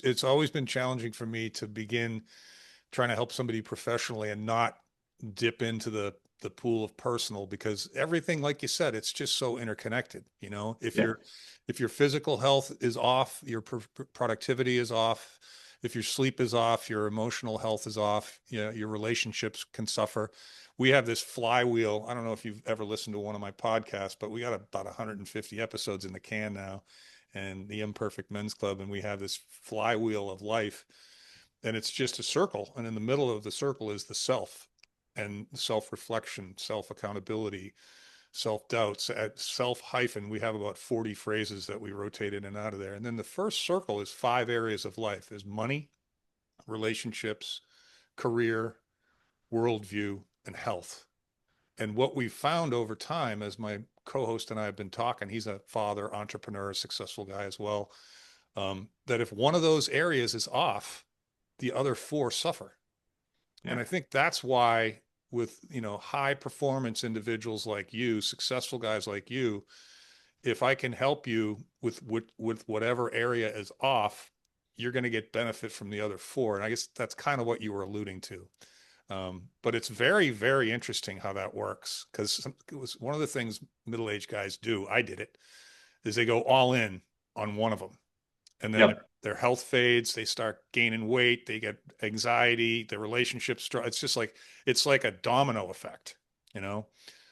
it's always been challenging for me to begin trying to help somebody professionally and not dip into the pool of personal, because everything, like you said, it's just so interconnected. You know, Yeah. if your physical health is off, your productivity is off. If your sleep is off, your emotional health is off. You know, your relationships can suffer. We have this flywheel. I don't know if you've ever listened to one of my podcasts, but we got about 150 episodes in the can now, and the Imperfect Men's Club, and we have this flywheel of life, and it's just a circle, and in the middle of the circle is the self, and self-reflection, self-accountability, self-doubts. At self hyphen, we have about 40 phrases that we rotate in and out of there. And then the first circle is 5 areas of life. There's money, relationships, career, worldview, and health. And what we've found over time, as my co-host and I have been talking, he's a father, entrepreneur, successful guy as well, that if one of those areas is off, the other 4 suffer. Yeah. And I think that's why, with, you know, high performance individuals like you, successful guys like you, if I can help you with whatever area is off, you're going to get benefit from the other 4. And I guess that's kind of what you were alluding to. But it's very, very interesting how that works, because it was one of the things middle-aged guys do. I did it, is they go all in on one of them, and then Yep. their health fades. They start gaining weight. They get anxiety. Their relationships. It's just like, it's like a domino effect, you know?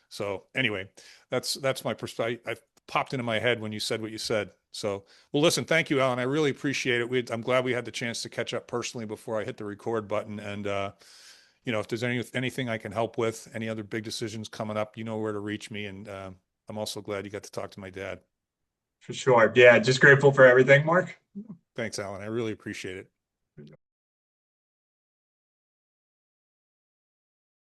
So anyway, that's my perspective. I popped into my head when you said what you said. So, well, listen, thank you, Alan. I really appreciate it. I'm glad we had the chance to catch up personally before I hit the record button. And, you know, if there's anything I can help with, any other big decisions coming up, you know where to reach me. And I'm also glad you got to talk to my dad. For sure. Yeah. Just grateful for everything, Mark. Thanks, Alan. I really appreciate it.